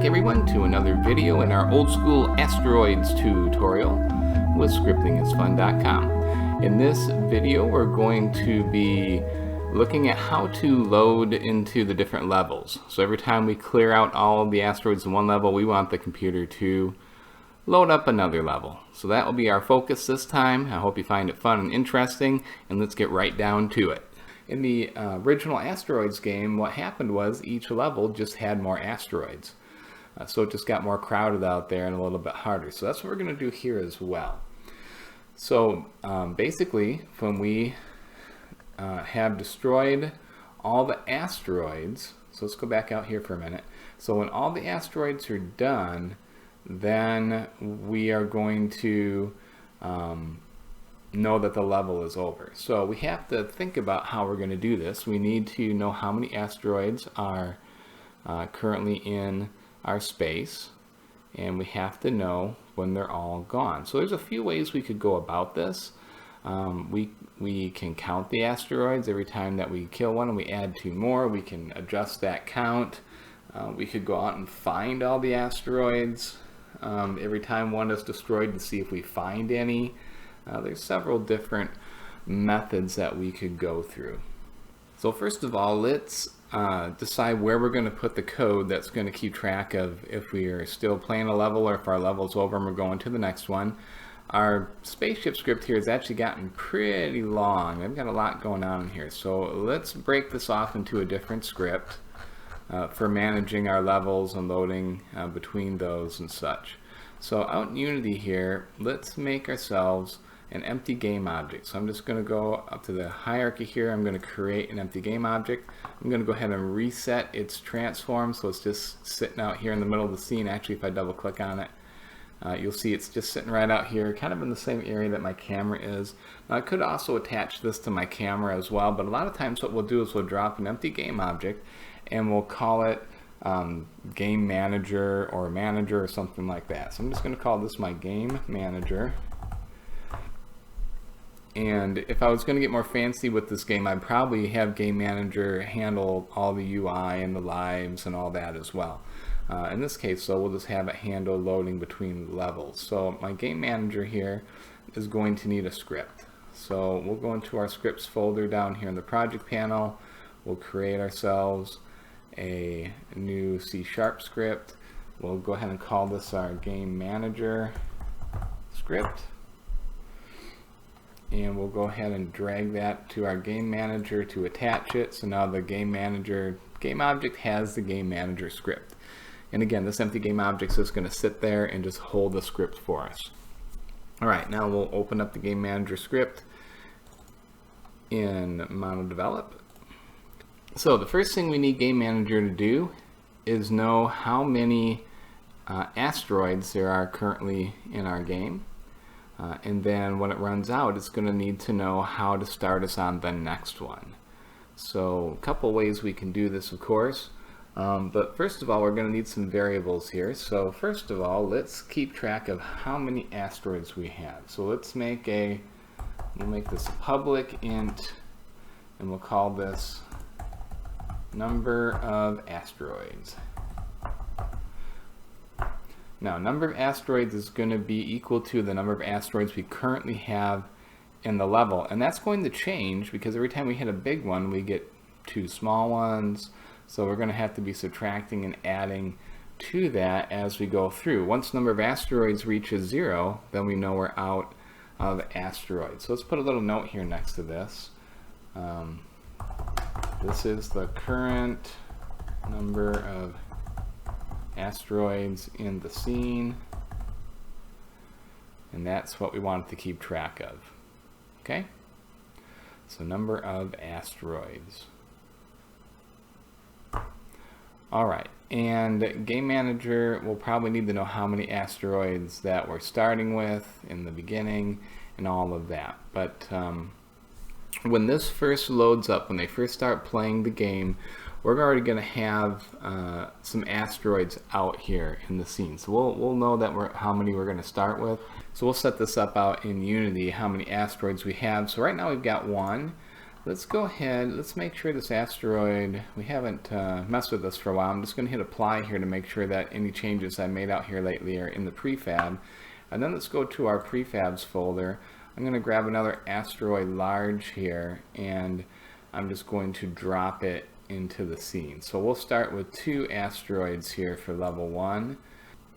everyone to another video in our old school Asteroids tutorial with scriptingisfun.com. In this video we're going to be looking at how to load into the different levels. So every time we clear out all of the asteroids in one level, we want the computer to load up another level. So that will be our focus this time. I hope you find it fun and interesting, and let's get right down to it. In the original Asteroids game, what happened was each level just had more asteroids. So it just got more crowded out there and a little bit harder. So that's what we're going to do here as well. So basically, when we have destroyed all the asteroids, so let's go back out here for a minute. So when all the asteroids are done, then we are going to know that the level is over. So we have to think about how we're going to do this. We need to know how many asteroids are currently in our space, and we have to know when they're all gone. So there's a few ways we could go about this. We can count the asteroids every time that we kill one and we add 2 more. We can adjust that count. We could go out and find all the asteroids every time one is destroyed to see if we find any. There's several different methods that we could go through. So first of all, let's decide where we're going to put the code that's going to keep track of if we are still playing a level or if our level's over and we're going to the next one. Our spaceship script here has actually gotten pretty long. I've got a lot going on in here. So let's break this off into a different script for managing our levels and loading between those and such. So out in Unity here, let's make ourselves an empty game object. So I'm just going to go up to the hierarchy here. I'm going to create an empty game object. I'm going to go ahead and reset its transform so it's just sitting out here in the middle of the scene. Actually, if I double click on it, you'll see it's just sitting right out here, kind of in the same area that my camera is. Now I could also attach this to my camera as well, but a lot of times what we'll do is we'll drop an empty game object and we'll call it game manager or something like that. So I'm just going to call this my game manager. And if I was going to get more fancy with this game, I'd probably have game manager handle all the UI and the lives and all that as well. In this case, though, we'll just have it handle loading between levels. So my game manager here is going to need a script. So we'll go into our scripts folder down here in the project panel. We'll create ourselves a new C# script. We'll go ahead and call this our game manager script. And we'll go ahead and drag that to our game manager to attach it. So now the game object has the game manager script. And again, this empty game object is just going to sit there and just hold the script for us. Alright, now we'll open up the game manager script in MonoDevelop. So the first thing we need game manager to do is know how many asteroids there are currently in our game. And then when it runs out, it's going to need to know how to start us on the next one. So a couple ways we can do this, of course. But first of all, we're going to need some variables here. So first of all, let's keep track of how many asteroids we have. So let's we'll make this a public int, and we'll call this number of asteroids. Now, number of asteroids is going to be equal to the number of asteroids we currently have in the level. And that's going to change because every time we hit a big one, we get 2 small ones. So we're going to have to be subtracting and adding to that as we go through. Once the number of asteroids reaches 0, then we know we're out of asteroids. So let's put a little note here next to this. This is the current number of asteroids in the scene, and that's what we want to keep track of. Okay, so number of asteroids. Alright, and game manager will probably need to know how many asteroids that we're starting with in the beginning and all of that. But when this first loads up, when they first start playing the game, we're already going to have some asteroids out here in the scene. So we'll know that how many we're going to start with. So we'll set this up out in Unity, how many asteroids we have. So right now we've got 1. let's go ahead, let's make sure this asteroid, we haven't messed with this for a while. I'm just going to hit apply here to make sure that any changes I made out here lately are in the prefab. And then let's go to our prefabs folder. I'm going to grab another asteroid large here, and I'm just going to drop it into the scene. So we'll start with 2 asteroids here for level 1.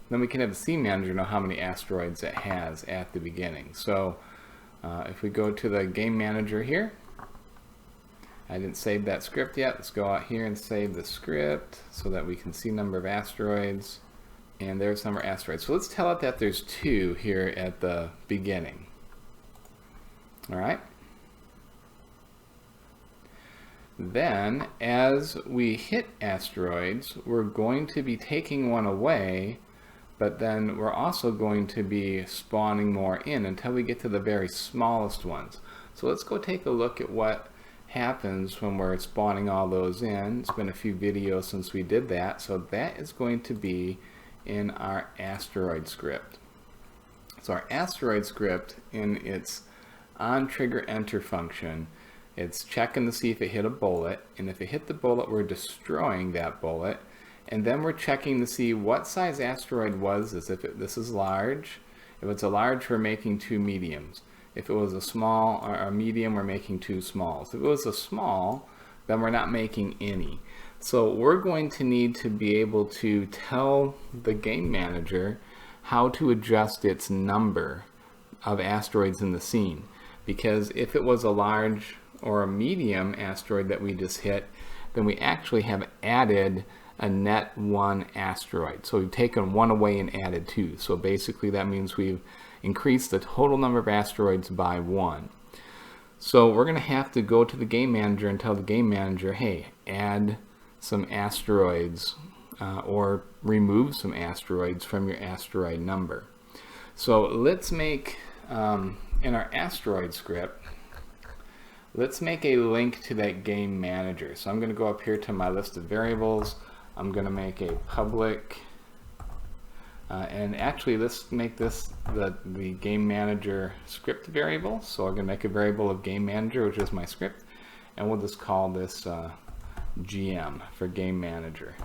Then we can have the scene manager know how many asteroids it has at the beginning. So if we go to the game manager here, I didn't save that script yet. Let's go out here and save the script so that we can see number of asteroids. And there's number of asteroids. So let's tell it that there's 2 here at the beginning. Alright. Then, as we hit asteroids, we're going to be taking one away, but then we're also going to be spawning more in until we get to the very smallest ones. So let's go take a look at what happens when we're spawning all those in. It's been a few videos since we did that, so that is going to be in our asteroid script. So our asteroid script, in its onTriggerEnter function, it's checking to see if it hit a bullet, and if it hit the bullet, we're destroying that bullet, and then we're checking to see what size asteroid was this. If this is large, if it's a large, we're making 2 mediums. If it was a small or a medium, we're making 2 smalls. If it was a small, then we're not making any. So we're going to need to be able to tell the game manager how to adjust its number of asteroids in the scene. Because if it was a large or a medium asteroid that we just hit, then we actually have added a net 1 asteroid. So we've taken 1 away and added 2. So basically that means we've increased the total number of asteroids by 1. So we're going to have to go to the game manager and tell the game manager, hey, add some asteroids or remove some asteroids from your asteroid number. So let's make, in our asteroid script, let's make a link to that game manager. So I'm going to go up here to my list of variables. I'm going to make a public, and actually let's make this the game manager script variable. So I'm going to make a variable of game manager, which is my script, and we'll just call this GM for game manager.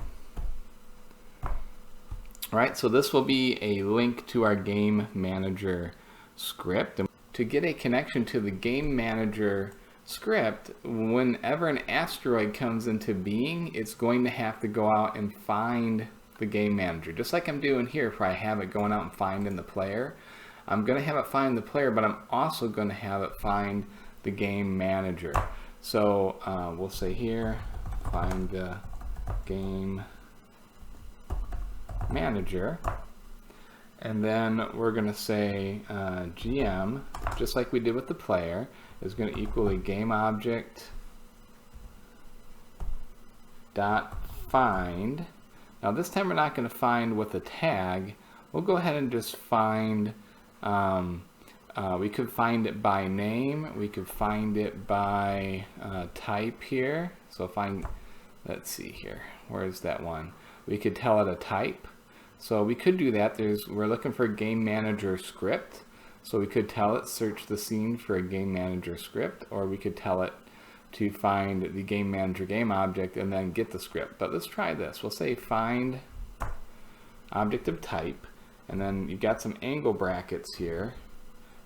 Alright, so this will be a link to our game manager script. And to get a connection to the game manager script, whenever an asteroid comes into being, it's going to have to go out and find the game manager. Just like I'm doing here, if I have it going out and finding the player, I'm going to have it find the player, but I'm also going to have it find the game manager. So we'll say here, find the game manager, and then we're going to say GM, just like we did with the player, is going to equal a GameObject.Find. Now this time we're not going to find with a tag. We'll go ahead and just find, we could find it by name, we could find it by type here. So find, let's see here, where's that one? We could tell it a type. So we could do that. We're looking for a game manager script. So we could tell it search the scene for a game manager script, or we could tell it to find the game manager game object and then get the script. But let's try this. We'll say find object of type, and then you've got some angle brackets here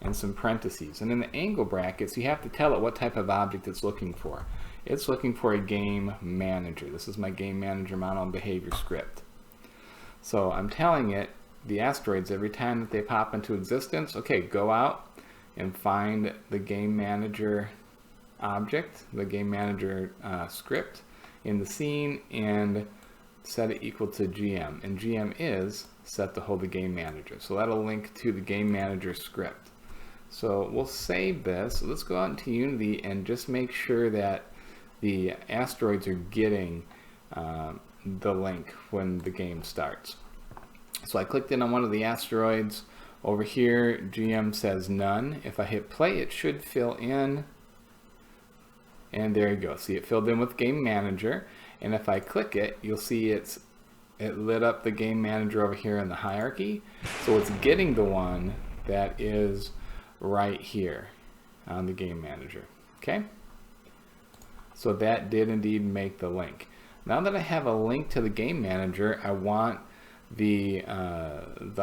and some parentheses. And in the angle brackets, you have to tell it what type of object it's looking for. It's looking for a game manager. This is my game manager model and behavior script. So I'm telling it the asteroids every time that they pop into existence, okay, go out and find the game manager object, the game manager script in the scene, and set it equal to GM. And GM is set to hold the game manager. So that'll link to the game manager script. So we'll save this. Let's go out into Unity and just make sure that the asteroids are getting the link when the game starts. So I clicked in on one of the asteroids. Over here, GM says none. If I hit play, it should fill in. And there you go. See, it filled in with Game Manager. And if I click it, you'll see it lit up the Game Manager over here in the hierarchy. So it's getting the one that is right here on the Game Manager. Okay? So that did indeed make the link. Now that I have a link to the game manager, I want the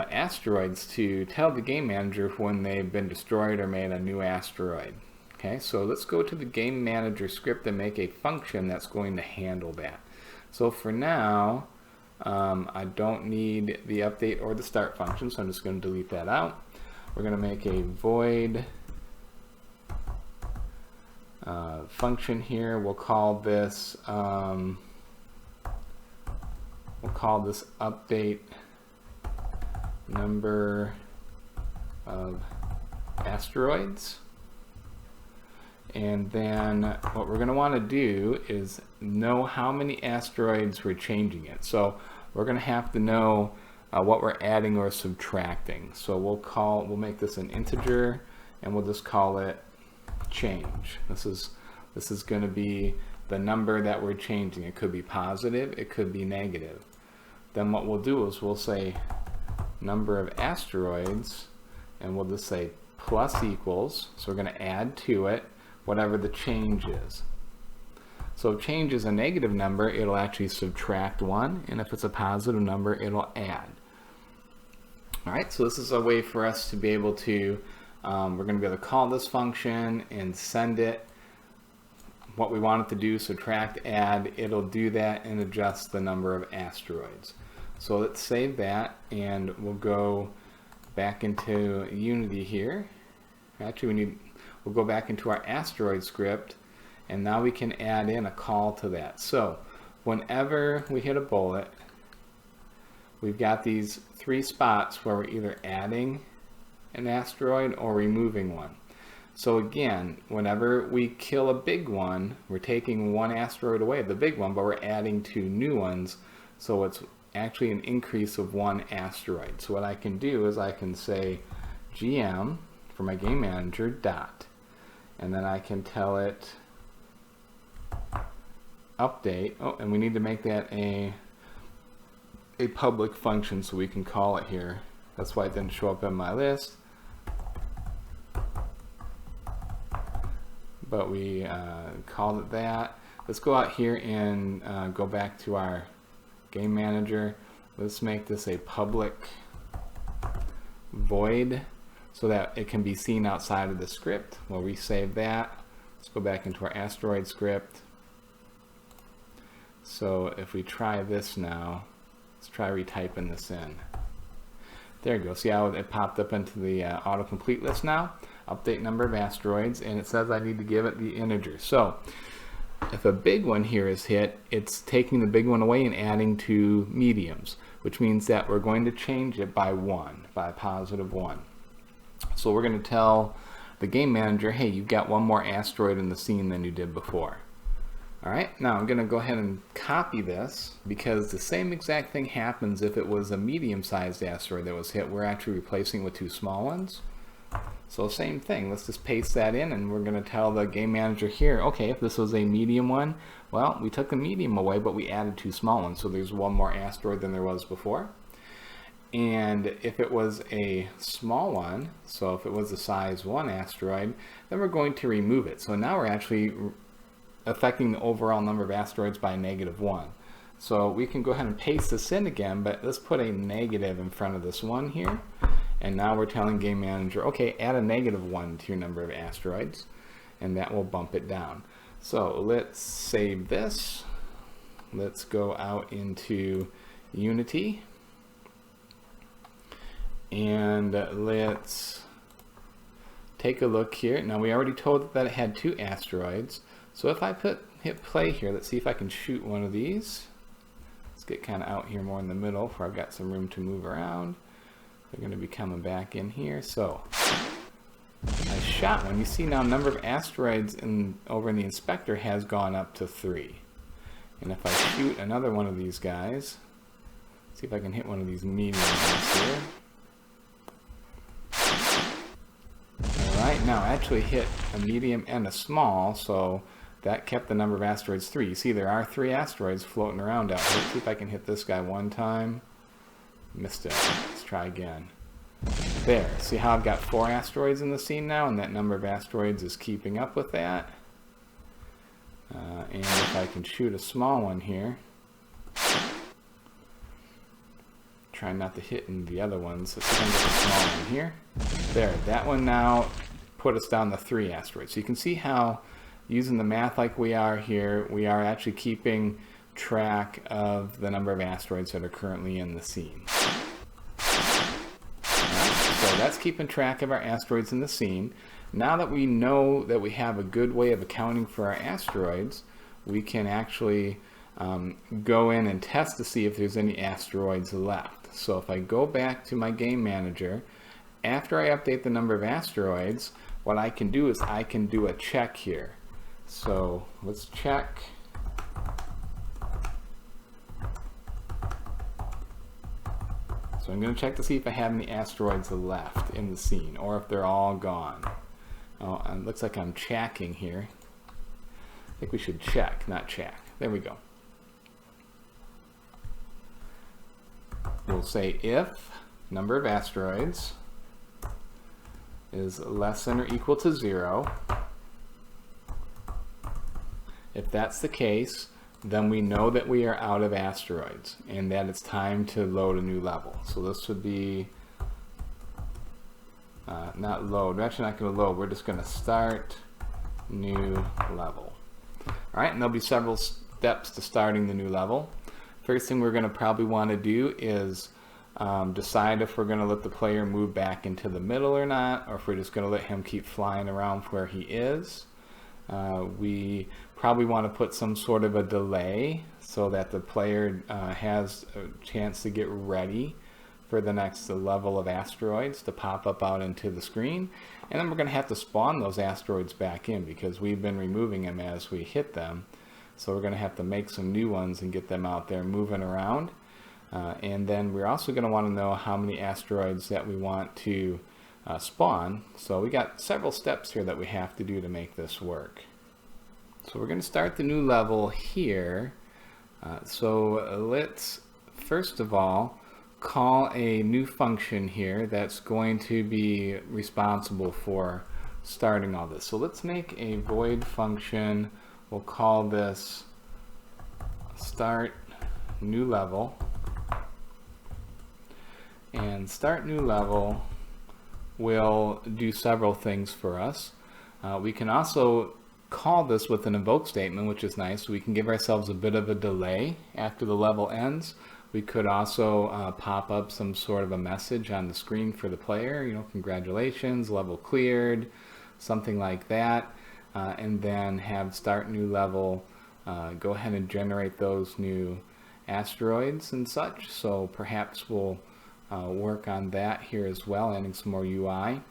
asteroids to tell the game manager when they've been destroyed or made a new asteroid. Okay, so let's go to the game manager script and make a function that's going to handle that. So for now, I don't need the update or the start function, so I'm just going to delete that out. We're going to make a void function here. We'll call this update number of asteroids. And then what we're going to want to do is know how many asteroids we're changing it. So we're going to have to know what we're adding or subtracting. So we'll make this an integer, and we'll just call it change. This is going to be the number that we're changing. It could be positive, it could be negative. Then what we'll do is we'll say number of asteroids, and we'll just say plus equals. So we're going to add to it whatever the change is. So if change is a negative number, it'll actually subtract 1, and if it's a positive number, it'll add. Alright, so this is a way for us to be able to, we're going to be able to call this function and send it what we want it to do, subtract, add. It'll do that and adjust the number of asteroids. So let's save that, and we'll go back into Unity here. Actually, we'll go back into our asteroid script, and now we can add in a call to that. So whenever we hit a bullet, we've got these 3 spots where we're either adding an asteroid or removing one. So again, whenever we kill a big one, we're taking 1 asteroid away, the big one, but we're adding 2 new ones. So it's actually an increase of 1 asteroid. So what I can do is I can say GM for my game manager dot, and then I can tell it update. Oh, and we need to make that a public function so we can call it here. That's why it didn't show up in my list. But we called it that. Let's go out here and go back to our game manager. Let's make this a public void so that it can be seen outside of the script. We'll resave that. Let's go back into our asteroid script. So if we try this now, let's try retyping this in. There you go. See how it popped up into the autocomplete list now? Update number of asteroids, and it says I need to give it the integer. So if a big one here is hit, it's taking the big one away and adding 2 mediums, which means that we're going to change it by 1, by a positive 1. So we're going to tell the game manager, hey, you've got 1 more asteroid in the scene than you did before. Alright, now I'm going to go ahead and copy this, because the same exact thing happens if it was a medium-sized asteroid that was hit. We're actually replacing it with 2 small ones. So same thing, let's just paste that in, and we're going to tell the game manager here, okay, if this was a medium one, well, we took the medium away, but we added 2 small ones, so there's 1 more asteroid than there was before. And if it was a small one, so if it was a size 1 asteroid, then we're going to remove it. So now we're actually affecting the overall number of asteroids by -1. So we can go ahead and paste this in again, but let's put a negative in front of this 1 here. And now we're telling game manager, okay, add a -1 to your number of asteroids, and that will bump it down. So let's save this. Let's go out into Unity, and let's take a look here. Now we already told it that it had 2 asteroids. So if I hit play here, let's see if I can shoot one of these. Let's get kind of out here more in the middle where I've got some room to move around. They're going to be coming back in here. So I shot one. You see now number of asteroids over in the inspector has gone up to 3. And if I shoot another one of these guys, see if I can hit one of these medium ones here. Alright, now I actually hit a medium and a small, so that kept the number of asteroids 3. You see there are 3 asteroids floating around out here. Let's see if I can hit this guy 1 time. Missed it. Let's try again. There. See how I've got 4 asteroids in the scene now, and that number of asteroids is keeping up with that. And if I can shoot a small one here, try not to hit in the other ones. Let's send it a small one here. There, that one now put us down to 3 asteroids. So you can see how, using the math like we are here, we are actually keeping track of the number of asteroids that are currently in the scene. So that's keeping track of our asteroids in the scene. Now that we know that we have a good way of accounting for our asteroids, we can actually go in and test to see if there's any asteroids left. So if I go back to my game manager, after I update the number of asteroids, what I can do is I can do a check here. So let's check. So I'm going to check to see if I have any asteroids left in the scene, or if they're all gone. Oh, it looks like I'm checking here. I think we should check, not check. There we go. We'll say if number of asteroids is less than or equal to 0. If that's the case, then we know that we are out of asteroids and that it's time to load a new level. So this would be not load. We're actually not going to load. We're just going to start new level. Alright, and there'll be several steps to starting the new level. First thing we're going to probably want to do is decide if we're going to let the player move back into the middle or not, or if we're just going to let him keep flying around where he is. We probably want to put some sort of a delay so that the player has a chance to get ready for the next level of asteroids to pop up out into the screen. And then we're going to have to spawn those asteroids back in because we've been removing them as we hit them. So we're going to have to make some new ones and get them out there moving around. And then we're also going to want to know how many asteroids that we want to spawn. So we got several steps here that we have to do to make this work. So we're going to start the new level here. So let's first of all call a new function here that's going to be responsible for starting all this. So let's make a void function. We'll call this start new level. And start new level will do several things for us. We can also call this with an invoke statement, which is nice. We can give ourselves a bit of a delay after the level ends. We could also pop up some sort of a message on the screen for the player, you know, congratulations, level cleared, something like that. And then have start new level go ahead and generate those new asteroids and such. So perhaps we'll work on that here as well, adding some more UI.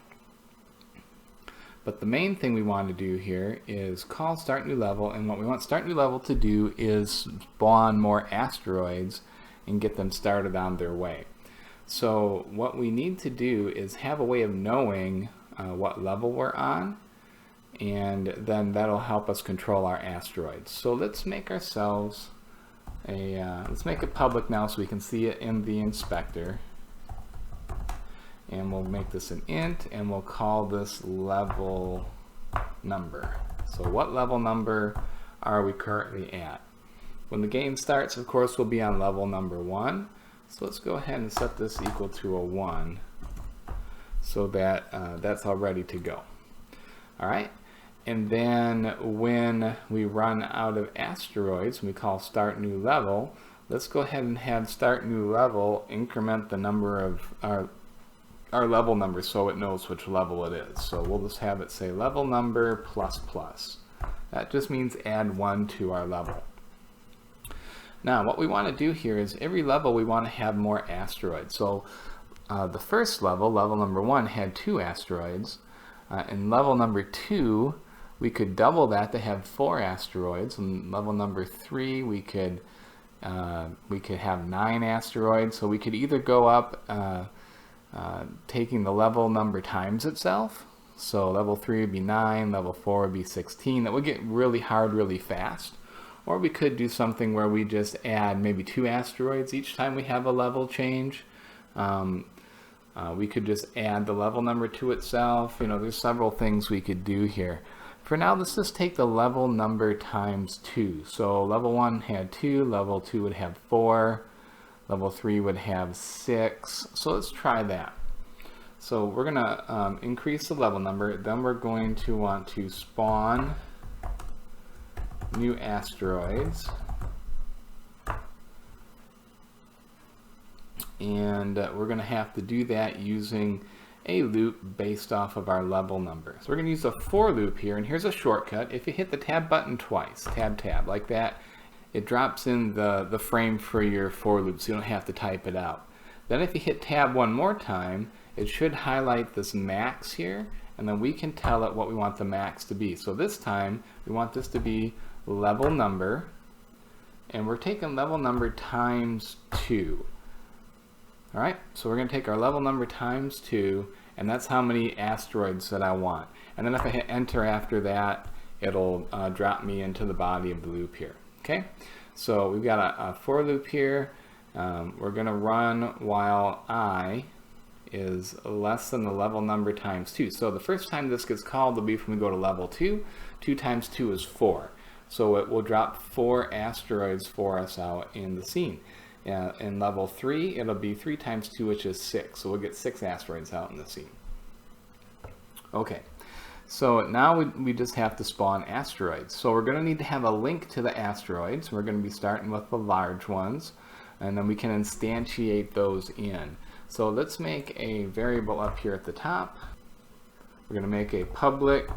But the main thing we want to do here is call start new level, and what we want start new level to do is spawn more asteroids and get them started on their way. So what we need to do is have a way of knowing what level we're on, and then that'll help us control our asteroids. So let's make ourselves a let's make it public now so we can see it in the inspector. And we'll make this an int, and we'll call this level number. So what level number are we currently at? When the game starts, of course, we'll be on level number 1. So let's go ahead and set this equal to a 1 so that that's all ready to go. All right. And then when we run out of asteroids, we call start new level. Let's go ahead and have start new level increment the number of our level number so it knows which level it is. So we'll just have it say level number plus plus. That just means add 1 to our level. Now what we want to do here is every level we want to have more asteroids. So the first level, level number 1, had 2 asteroids. In level number 2 we could double that to have 4 asteroids. In level number 3 we could have 9 asteroids. So we could either go up taking the level number times itself. So level 3 would be 9, level 4 would be 16. That would get really hard really fast. Or we could do something where we just add maybe 2 asteroids each time we have a level change. We could just add the level number to itself. You know, there's several things we could do here. For now, let's just take the level number times 2. So level 1 had 2, level 2 would have 4, level 3 would have 6. So let's try that. So we're going to increase the level number, then we're going to want to spawn new asteroids. And we're going to have to do that using a loop based off of our level number. So we're going to use a for loop here, and here's a shortcut. If you hit the tab button twice, tab, like that, it drops in the frame for your for loop so you don't have to type it out. Then if you hit tab one more time, it should highlight this max here, and then we can tell it what we want the max to be. So this time, we want this to be level number, and we're taking level number times 2. Alright, so we're going to take our level number times 2, and that's how many asteroids that I want. And then if I hit enter after that, it'll drop me into the body of the loop here. Okay, so we've got a for loop here. We're going to run while I is less than the level number times 2. So the first time this gets called will be when we go to level 2. 2 times 2 is 4. So it will drop 4 asteroids for us out in the scene. In level 3, it'll be 3 times 2, which is 6. So we'll get 6 asteroids out in the scene. Okay, so now we just have to spawn asteroids. So we're going to need to have a link to the asteroids. We're going to be starting with the large ones, and then we can instantiate those in. So let's make a variable up here at the top. We're going to make a public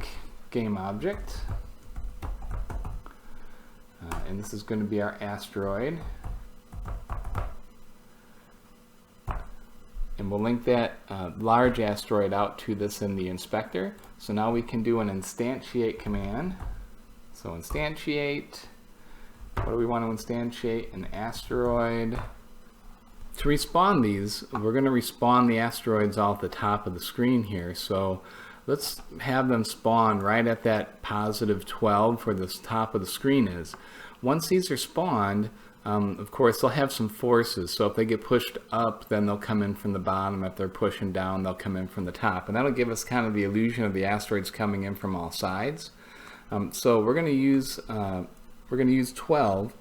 GameObject. And this is going to be our asteroid. And we'll link that large asteroid out to this in the inspector. So now we can do an instantiate command. So instantiate, what do we want to instantiate? An asteroid. To respawn these, we're going to respawn the asteroids all at the top of the screen here. So let's have them spawn right at that positive 12 where the top of the screen is. Once these are spawned, of course, they'll have some forces. So if they get pushed up, then they'll come in from the bottom. If they're pushing down, they'll come in from the top. And that'll give us kind of the illusion of the asteroids coming in from all sides. So we're going to use 12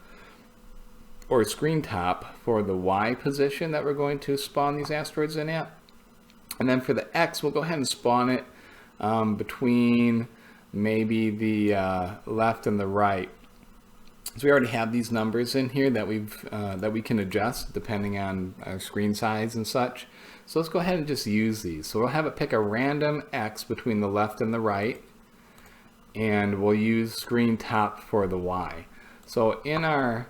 or screen top for the Y position that we're going to spawn these asteroids in at. And then for the X, we'll go ahead and spawn it between maybe the left and the right. So we already have these numbers in here that we can adjust depending on our screen size and such. So let's go ahead and just use these. So we'll have it pick a random X between the left and the right, and we'll use screen top for the Y. So in our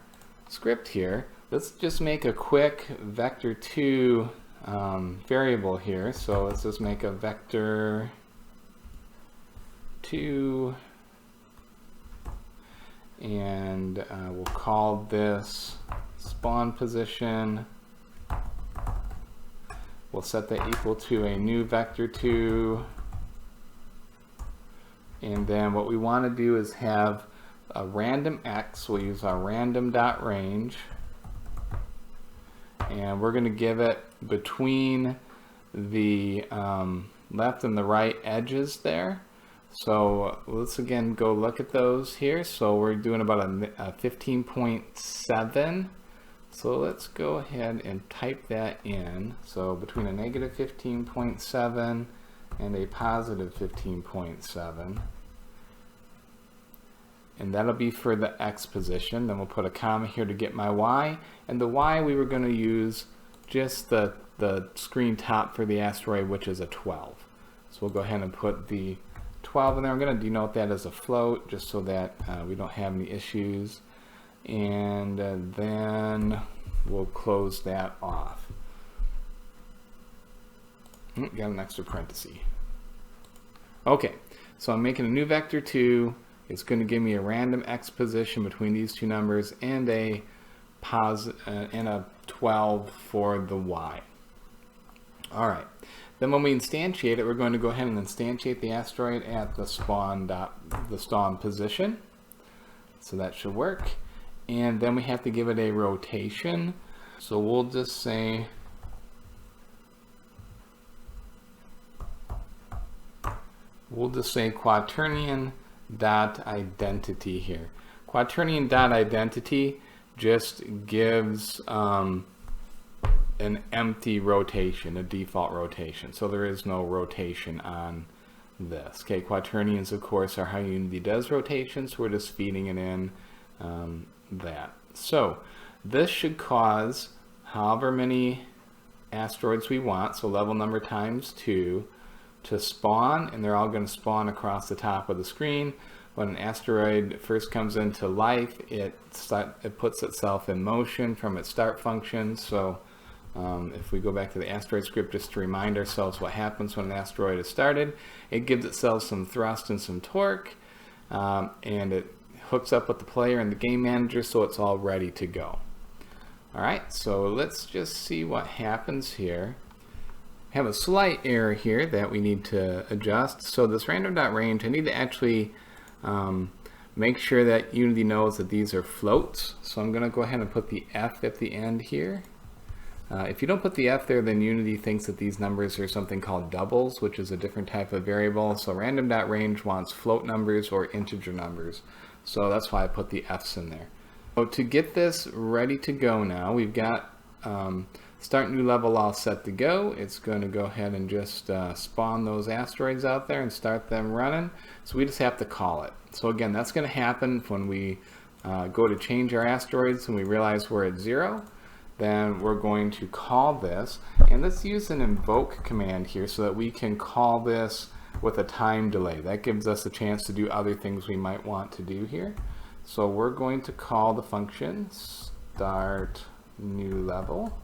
script here, let's just make a quick vector2 variable here. So let's just make a vector2, and we'll call this spawn position. We'll set that equal to a new vector2, and then what we want to do is have a random X. We'll use our Random.Range, and we're going to give it between the left and the right edges there. So let's again go look at those here. So we're doing about a 15.7. So let's go ahead and type that in. So between a negative 15.7 and a positive 15.7. And that'll be for the X position. Then we'll put a comma here to get my Y. And the Y, we were going to use just the screen top for the asteroid, which is a 12. So we'll go ahead and put the 12 in there. I'm going to denote that as a float just so that we don't have any issues. And then we'll close that off. Got an extra parenthesis. Okay, so I'm making a new vector2. It's going to give me a random X position between these two numbers and a 12 for the Y. All right. Then when we instantiate it, we're going to go ahead and instantiate the asteroid at the spawn position. So that should work. And then we have to give it a rotation. So we'll just say quaternion dot identity here. Quaternion dot identity just gives an empty rotation, a default rotation. So there is no rotation on this. Okay, quaternions of course are how Unity does rotations. We're just feeding it in that. So this should cause however many asteroids we want, so level number times 2, to spawn, and they're all going to spawn across the top of the screen. When an asteroid first comes into life, it puts itself in motion from its start function. So if we go back to the asteroid script just to remind ourselves what happens when an asteroid is started, it gives itself some thrust and some torque, and it hooks up with the player and the game manager, so it's all ready to go. Alright, so let's just see what happens here. We have a slight error here that we need to adjust. So this Random.Range, I need to actually make sure that Unity knows that these are floats. So I'm going to go ahead and put the F at the end here. If you don't put the F there, then Unity thinks that these numbers are something called doubles, which is a different type of variable. So Random.Range wants float numbers or integer numbers. So that's why I put the F's in there. So to get this ready to go now, we've got start new level all set to go. It's going to go ahead and just spawn those asteroids out there and start them running. So we just have to call it. So again, that's going to happen when we go to change our asteroids and we realize we're at 0. Then we're going to call this, and let's use an invoke command here so that we can call this with a time delay. That gives us a chance to do other things we might want to do here. So we're going to call the function start new level,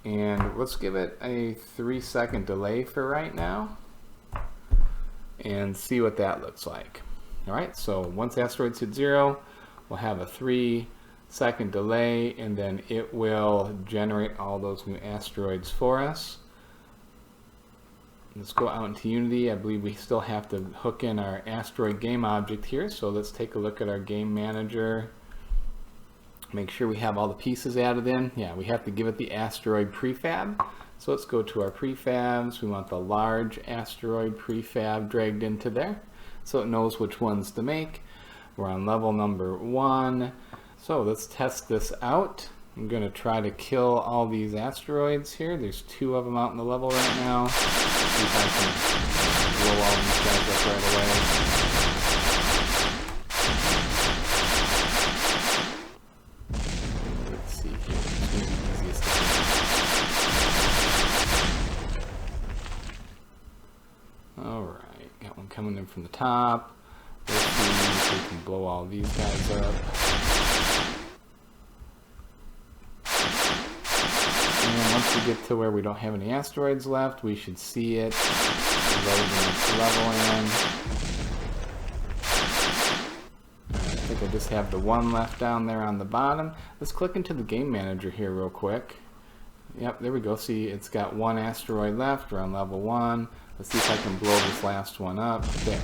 and let's give it a 3-second delay for right now and see what that looks like. Alright, so once asteroids hit 0, we'll have a 3-second delay, and then it will generate all those new asteroids for us. Let's go out into Unity. I believe we still have to hook in our asteroid game object here, so let's take a look at our game manager. Make sure we have all the pieces added in. Yeah, we have to give it the asteroid prefab. So let's go to our prefabs. We want the large asteroid prefab dragged into there so it knows which ones to make. We're on level number 1. So let's test this out. I'm going to try to kill all these asteroids here. There's 2 of them out in the level right now. See if I can blow all these guys up right away. Let's see here. It's going to be easiest to kill. Alright, got one coming in from the top. Let's see if we can blow all these guys up. Once we get to where we don't have any asteroids left, we should see it load the next level in. I think I just have the 1 left down there on the bottom. Let's click into the game manager here real quick. Yep, there we go. See, it's got 1 asteroid left. We're on level 1. Let's see if I can blow this last one up. There.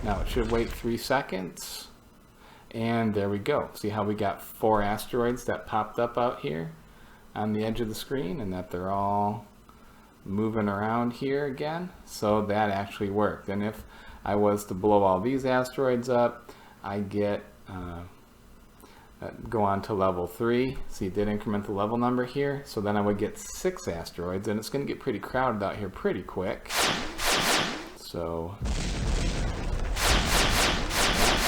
Now it should wait 3 seconds. And there we go. See how we got 4 asteroids that popped up out here on the edge of the screen, and that they're all moving around here again. So that actually worked. And if I was to blow all these asteroids up, I get go on to level 3. See, it did increment the level number here. So then I would get 6 asteroids, and it's going to get pretty crowded out here pretty quick. So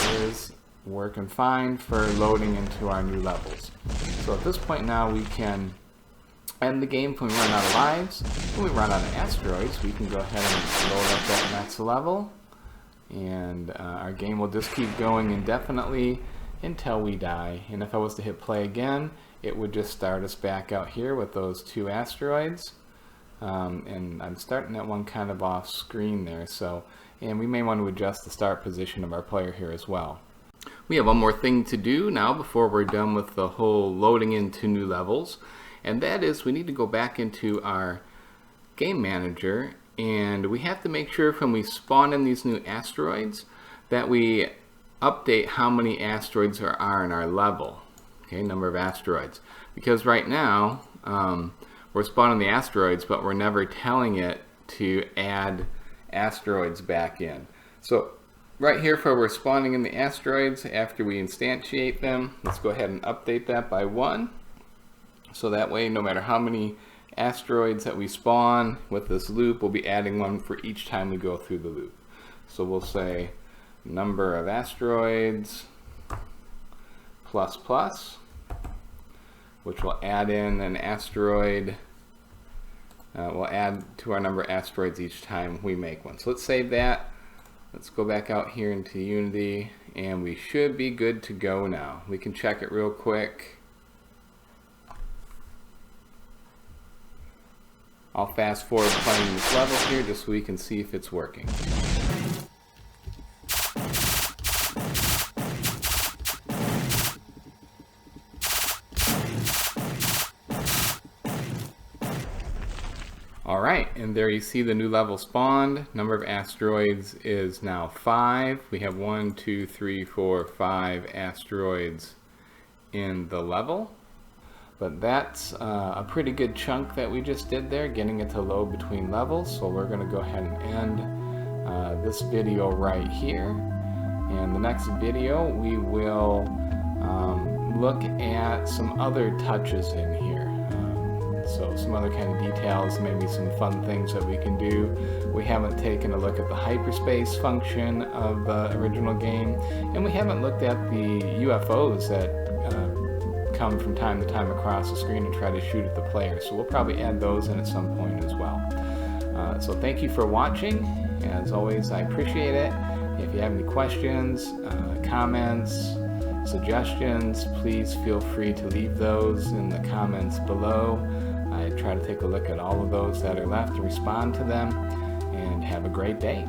that is working fine for loading into our new levels. So at this point now we can end the game when we run out of lives. When we run out of asteroids, we can go ahead and load up that next level, and our game will just keep going indefinitely until we die. And if I was to hit play again, it would just start us back out here with those 2 asteroids. And I'm starting that one kind of off screen there, so, and we may want to adjust the start position of our player here as well. We have one more thing to do now before we're done with the whole loading into new levels, and that is we need to go back into our game manager, and we have to make sure when we spawn in these new asteroids that we update how many asteroids there are in our level, okay, number of asteroids, because right now we're spawning the asteroids, but we're never telling it to add asteroids back in. So right here for we're spawning in the asteroids after we instantiate them, let's go ahead and update that by 1. So that way, no matter how many asteroids that we spawn with this loop, we'll be adding 1 for each time we go through the loop. So we'll say number of asteroids plus plus, which will add in an asteroid. We'll add to our number of asteroids each time we make one. So let's save that. Let's go back out here into Unity, and we should be good to go now. We can check it real quick. I'll fast forward playing this level here just so we can see if it's working. Alright, and there you see the new level spawned. Number of asteroids is now 5. We have 1, 2, 3, 4, 5 asteroids in the level. But that's a pretty good chunk that we just did there, getting it to load between levels. So we're going to go ahead and end this video right here. And the next video we will look at some other touches in here. So some other kind of details, maybe some fun things that we can do. We haven't taken a look at the hyperspace function of the original game, and we haven't looked at the UFOs that come from time to time across the screen and try to shoot at the player. So we'll probably add those in at some point as well. So thank you for watching. As always, I appreciate it. If you have any questions, comments, suggestions, please feel free to leave those in the comments below. I try to take a look at all of those that are left to respond to them, and have a great day.